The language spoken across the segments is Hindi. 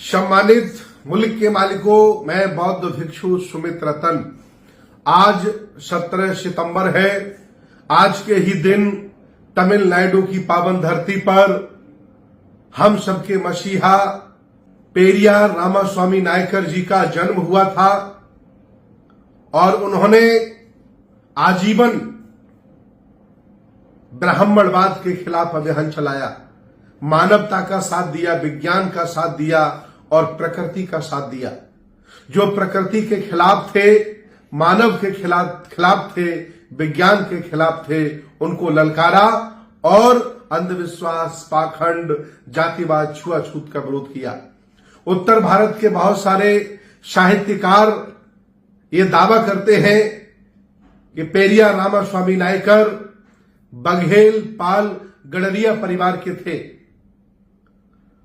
सम्मानित मुल्क के मालिकों, मैं बौद्ध भिक्षु सुमित रतन। आज 17 सितंबर है। आज के ही दिन तमिलनाडु की पावन धरती पर हम सबके मसीहा पेरियार रामास्वामी नायकर जी का जन्म हुआ था और उन्होंने आजीवन ब्राह्मणवाद के खिलाफ अभियान चलाया, मानवता का साथ दिया, विज्ञान का साथ दिया और प्रकृति का साथ दिया। जो प्रकृति के खिलाफ थे, मानव के खिलाफ थे, विज्ञान के खिलाफ थे, उनको ललकारा और अंधविश्वास, पाखंड, जातिवाद, छुआछूत का विरोध किया। उत्तर भारत के बहुत सारे साहित्यकार ये दावा करते हैं कि पेरियार रामास्वामी नायकर बघेल, पाल, गडरिया परिवार के थे।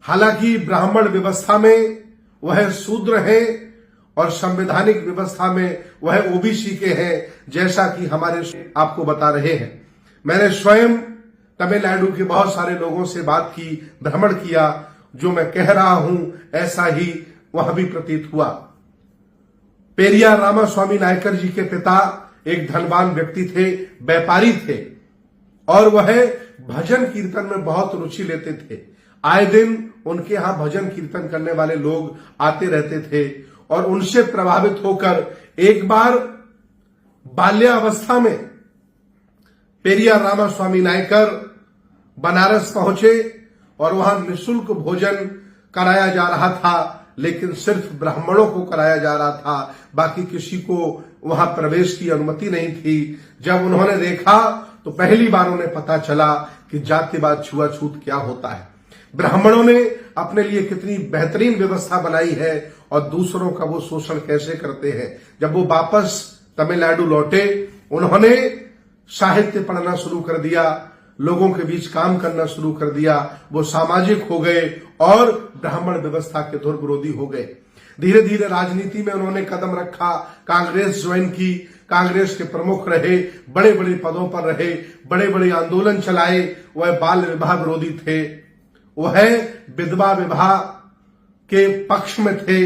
हालांकि ब्राह्मण व्यवस्था में वह शूद्र हैं और संवैधानिक व्यवस्था में वह ओबीसी के हैं, जैसा कि हमारे आपको बता रहे हैं। मैंने स्वयं तमिलनाडु के बहुत सारे लोगों से बात की, भ्रमण किया। जो मैं कह रहा हूं ऐसा ही वहां भी प्रतीत हुआ। पेरियार रामास्वामी नायकर जी के पिता एक धनवान व्यक्ति थे, व्यापारी थे और वह भजन कीर्तन में बहुत रुचि लेते थे। आए दिन उनके यहां भजन कीर्तन करने वाले लोग आते रहते थे और उनसे प्रभावित होकर एक बार बाल्यावस्था में पेरियार रामास्वामी नायकर बनारस पहुंचे और वहां निःशुल्क भोजन कराया जा रहा था, लेकिन सिर्फ ब्राह्मणों को कराया जा रहा था, बाकी किसी को वहां प्रवेश की अनुमति नहीं थी। जब उन्होंने देखा तो पहली बार उन्हें पता चला कि जातिवाद, छुआछूत क्या होता है। ब्राह्मणों ने अपने लिए कितनी बेहतरीन व्यवस्था बनाई है और दूसरों का वो शोषण कैसे करते हैं। जब वो वापस तमिलनाडु लौटे, उन्होंने साहित्य पढ़ना शुरू कर दिया, लोगों के बीच काम करना शुरू कर दिया। वो सामाजिक हो गए और ब्राह्मण व्यवस्था के धुर विरोधी हो गए। धीरे धीरे राजनीति में उन्होंने कदम रखा, कांग्रेस ज्वाइन की, कांग्रेस के प्रमुख रहे, बड़े बड़े पदों पर रहे, बड़े बड़े आंदोलन चलाए। वह बाल विवाह विरोधी थे, वह विधवा विवाह के पक्ष में थे,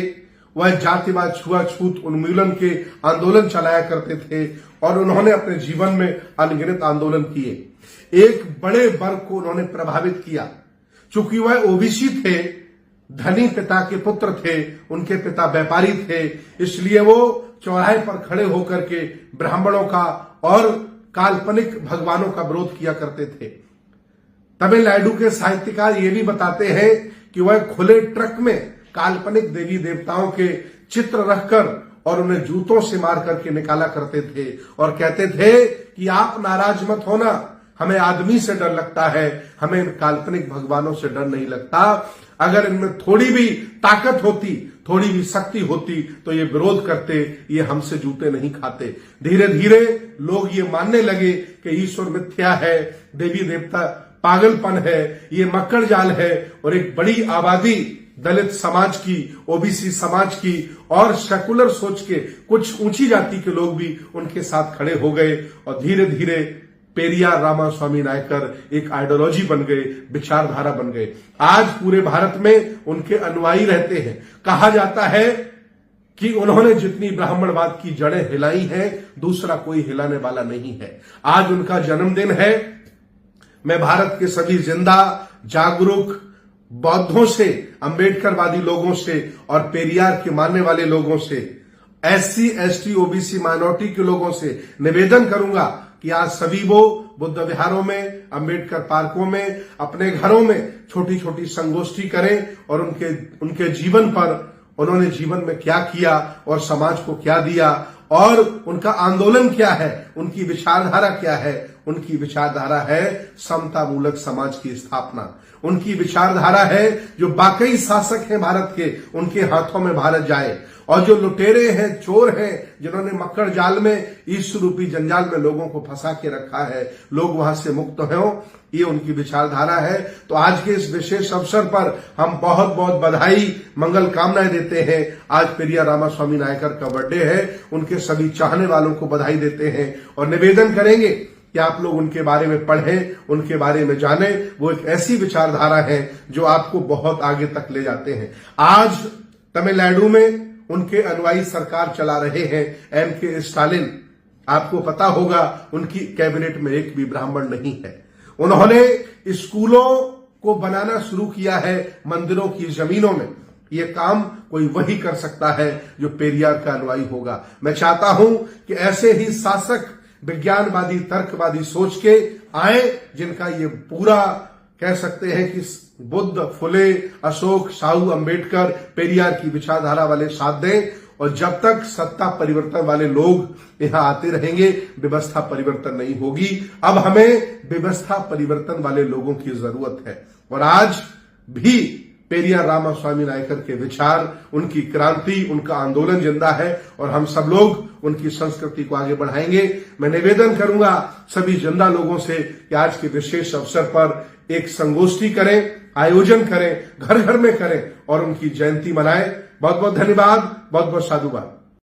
वह जातिवाद, छुआछूत उन्मूलन के आंदोलन चलाया करते थे और उन्होंने अपने जीवन में अनगिनत आंदोलन किए। एक बड़े वर्ग को उन्होंने प्रभावित किया। चूंकि वह ओबीसी थे, धनी पिता के पुत्र थे, उनके पिता व्यापारी थे, इसलिए वो चौराहे पर खड़े होकर के ब्राह्मणों का और काल्पनिक भगवानों का विरोध किया करते थे। तमिलनाडु के साहित्यकार ये भी बताते हैं कि वह खुले ट्रक में काल्पनिक देवी देवताओं के चित्र रखकर और उन्हें जूतों से मार करके निकाला करते थे और कहते थे कि आप नाराज मत होना, हमें आदमी से डर लगता है, हमें इन काल्पनिक भगवानों से डर नहीं लगता। अगर इनमें थोड़ी भी ताकत होती, थोड़ी भी शक्ति होती तो ये विरोध करते, ये हमसे जूते नहीं खाते। धीरे धीरे लोग ये मानने लगे कि ईश्वर मिथ्या है, देवी देवता पागलपन है, ये मक्कड़ जाल है और एक बड़ी आबादी दलित समाज की, ओबीसी समाज की और सेकुलर सोच के कुछ ऊंची जाति के लोग भी उनके साथ खड़े हो गए और धीरे धीरे पेरियार रामास्वामी नायकर एक आइडियोलॉजी बन गए, विचारधारा बन गए। आज पूरे भारत में उनके अनुयायी रहते हैं। कहा जाता है कि उन्होंने जितनी ब्राह्मणवाद की जड़ें हिलाई हैं, दूसरा कोई हिलाने वाला नहीं है। आज उनका जन्मदिन है। मैं भारत के सभी जिंदा जागरूक बौद्धों से, अंबेडकरवादी लोगों से और पेरियार के मानने वाले लोगों से, एससी, एसटी, ओबीसी माइनॉरिटी के लोगों से निवेदन करूंगा कि आज सभी वो बुद्ध विहारों में, अंबेडकर पार्कों में, अपने घरों में छोटी छोटी संगोष्ठी करें और उनके जीवन पर, उन्होंने जीवन में क्या किया और समाज को क्या दिया और उनका आंदोलन क्या है, उनकी विचारधारा क्या है। उनकी विचारधारा है समता मूलक समाज की स्थापना। उनकी विचारधारा है जो वाकई शासक हैं भारत के, उनके हाथों में भारत जाए और जो लुटेरे हैं, चोर हैं, जिन्होंने मक्कड़ जाल में, ईश्वर रूपी जंजाल में लोगों को फंसा के रखा है, लोग वहां से मुक्त हों, ये उनकी विचारधारा है। तो आज के इस विशेष अवसर पर हम बहुत बहुत बधाई, मंगल कामनाएं देते हैं। आज पेरियार रामास्वामी नायकर का बर्थडे है, उनके सभी चाहने वालों को बधाई देते हैं और निवेदन करेंगे कि आप लोग उनके बारे में पढ़ें, उनके बारे में जानें। वो एक ऐसी विचारधारा है जो आपको बहुत आगे तक ले जाते हैं। आज तमिलनाडु में उनके अनुयायी सरकार चला रहे हैं, एम.के. स्टालिन। आपको पता होगा उनकी कैबिनेट में एक भी ब्राह्मण नहीं है। उन्होंने स्कूलों को बनाना शुरू किया है मंदिरों की जमीनों में। ये काम कोई वही कर सकता है जो पेरियार का अनुयायी होगा। मैं चाहता हूं कि ऐसे ही शासक विज्ञानवादी, तर्कवादी सोच के आए, जिनका ये पूरा कह सकते हैं कि बुद्ध, फुले, अशोक, साहू, अंबेडकर, पेरियार की विचारधारा वाले साथ दें। और जब तक सत्ता परिवर्तन वाले लोग यहां आते रहेंगे, व्यवस्था परिवर्तन नहीं होगी। अब हमें व्यवस्था परिवर्तन वाले लोगों की जरूरत है। और आज भी पेरियार रामास्वामी नायकर के विचार, उनकी क्रांति, उनका आंदोलन जिंदा है और हम सब लोग उनकी संस्कृति को आगे बढ़ाएंगे। मैं निवेदन करूंगा सभी जिंदा लोगों से कि आज के विशेष अवसर पर एक संगोष्ठी करें, आयोजन करें, घर घर में करें और उनकी जयंती मनाएं। बहुत बहुत धन्यवाद, बहुत बहुत साधुवाद।